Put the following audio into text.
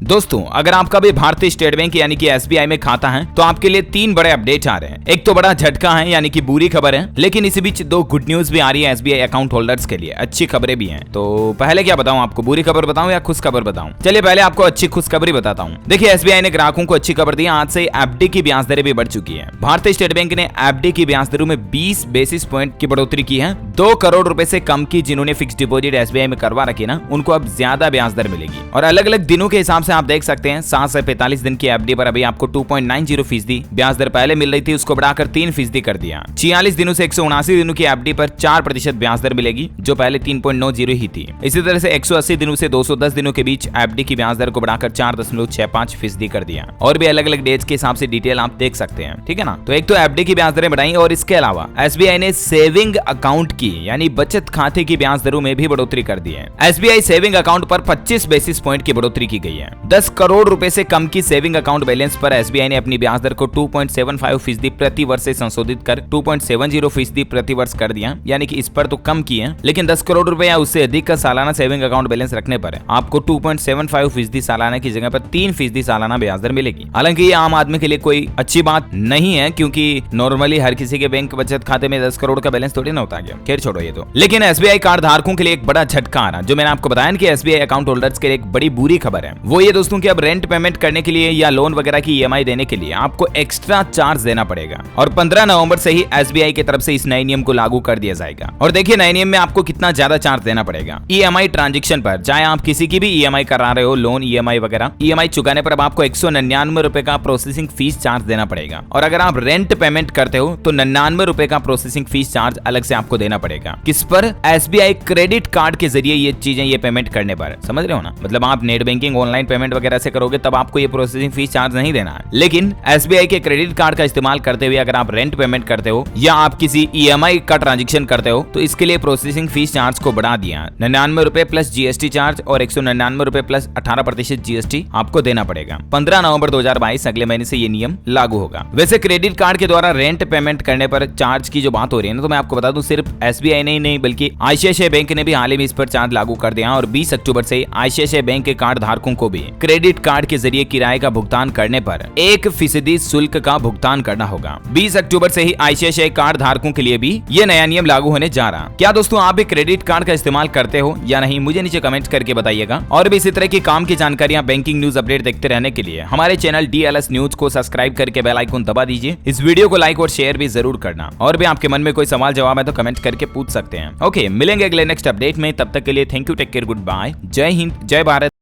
दोस्तों अगर आपका भी भारतीय स्टेट बैंक यानी कि एसबीआई में खाता है तो आपके लिए 3 बड़े अपडेट आ रहे हैं। एक तो बड़ा झटका है यानी कि बुरी खबर है, लेकिन इसी बीच 2 गुड न्यूज भी आ रही है एसबीआई अकाउंट होल्डर्स के लिए, अच्छी खबरें भी हैं। तो पहले क्या बताऊं आपको, बुरी खबर बताऊं या खुश खबर बताऊं? चलिए पहले आपको अच्छी खुशखबरी बताता हूं। देखिए एसबीआई ने ग्राहकों को अच्छी खबर दी, आज से एफडी की ब्याज दरें भी बढ़ चुकी है। भारतीय स्टेट बैंक ने एफडी की ब्याज दरों में 20 बेसिस पॉइंट की बढ़ोतरी की है। 2 करोड़ रुपए से कम की जिन्होंने फिक्स डिपॉजिट एसबीआई में करवा रखी ना, उनको अब ज्यादा ब्याज दर मिलेगी। और अलग अलग दिनों के हिसाब से आप देख सकते हैं 7 से 45 दिन की एफडी पर अभी आपको 2.90% ब्याज दर पहले मिल रही थी, उसको बढ़ाकर 3% कर दिया। 46 दिनों से 179 दिनों की एफडी पर 4% ब्याज दर मिलेगी, जो पहले 3.90 ही थी। इसी तरह से 180 दिनों से 210 दिनों के बीच एफडी की ब्याज दर को बढ़ाकर 4.65% कर दिया। और भी अलग अलग डेट्स के हिसाब से डिटेल आप देख सकते हैं, ठीक है ना। तो एक तो एफडी की ब्याज दरें बढ़ाई, और इसके अलावा एसबीआई ने सेविंग अकाउंट की यानी बचत खाते की ब्याज दरों में भी बढ़ोतरी कर दी है। एसबीआई सेविंग अकाउंट पर 25 बेसिस पॉइंट की बढ़ोतरी की गई है। 10 करोड़ रुपए से कम की सेविंग अकाउंट बैलेंस पर एसबीआई ने अपनी ब्याज दर को 2.75% प्रति वर्ष से संशोधित कर 2.70% प्रति वर्ष कर दिया, यानी कि इस पर तो कम की है, लेकिन 10 करोड़ रुपए या उससे अधिक का सालाना सेविंग अकाउंट बैलेंस रखने पर आपको 2.75% सालाना की जगह पर 3% सालाना ब्याज दर मिलेगी। हालांकि ये आम आदमी के लिए कोई अच्छी बात नहीं है, क्योंकि नॉर्मली हर किसी के बैंक बचत खाते में 10 करोड़ का बैलेंस थोड़ी ना होता है। खैर छोड़ो ये तो। लेकिन एसबीआई कार्ड धारकों के लिए एक बड़ा झटका आ रहा, जो मैंने आपको बताया कि एसबीआई अकाउंट होल्डर्स के लिए एक बड़ी बुरी खबर है। वो ये दोस्तों कि अब रेंट पेमेंट करने के लिए या लोन वगैरह की ईएमआई देने के लिए आपको एक्स्ट्रा चार्ज देना पड़ेगा। और 15 नवंबर से ही एसबीआई की तरफ से इस नए नियम को लागू कर दिया जाएगा। और देखिए नए नियम में आपको कितना ज्यादा चार्ज देना पड़ेगा। ईएमआई ट्रांजैक्शन पर, चाहे आप किसी की भी ईएमआई करा रहे हो, लोन ईएमआई वगैरह, ईएमआई चुकाने पर अब आपको 199 रुपए का प्रोसेसिंग फीस चार्ज देना पड़ेगा। और अगर आप रेंट पेमेंट करते हो तो 99 रुपए का प्रोसेसिंग फीस चार्ज अलग से आपको देना पड़ेगा। किस पर? एसबीआई क्रेडिट कार्ड के जरिए ये चीजें, ये पेमेंट करने पर, समझ रहे हो ना। मतलब आप नेट बैंकिंग ऑनलाइन पेमेंट वगैरह से करोगे तब आपको ये प्रोसेसिंग फीस चार्ज नहीं देना है, लेकिन एसबीआई के क्रेडिट कार्ड का इस्तेमाल करते हुए अगर आप रेंट पेमेंट करते हो या आप किसी ईएमआई का ट्रांजैक्शन करते हो तो इसके लिए प्रोसेसिंग फीस चार्ज को बढ़ा दिया। 99 रुपए प्लस जीएसटी चार्ज और 199 रुपए प्लस 18% जीएसटी आपको देना पड़ेगा। 15 नवंबर 2022 अगले महीने से ये नियम लागू होगा। वैसे क्रेडिट कार्ड के द्वारा रेंट पेमेंट करने पर चार्ज की जो बात हो रही है ना, तो मैं आपको बता दूं सिर्फ एसबीआई ने ही नहीं बल्कि आईसीआईसीआई बैंक ने भी हाल ही में इस पर चार्ज लागू कर दिया। और 20 अक्टूबर से आईसीआईसीआई बैंक के कार्ड धारकों को भी क्रेडिट कार्ड के जरिए किराए का भुगतान करने पर 1% शुल्क का भुगतान करना होगा। 20 अक्टूबर से ही आईसीआईसीआई कार्ड धारकों के लिए भी ये नया नियम लागू होने जा रहा। क्या दोस्तों आप भी क्रेडिट कार्ड का इस्तेमाल करते हो या नहीं, मुझे नीचे कमेंट करके बताइएगा। और भी इसी तरह की काम की जानकारियां, बैंकिंग न्यूज अपडेट देखते रहने के लिए हमारे चैनल डीएलएस न्यूज को सब्सक्राइब करके बेल आइकन दबा दीजिए। इस वीडियो को लाइक और शेयर भी जरूर करना। और भी आपके मन में कोई सवाल जवाब है तो कमेंट करके पूछ सकते हैं। ओके, मिलेंगे अगले नेक्स्ट अपडेट में, तब तक के लिए thank you, take care, good bye, जय हिंद, जय भारत।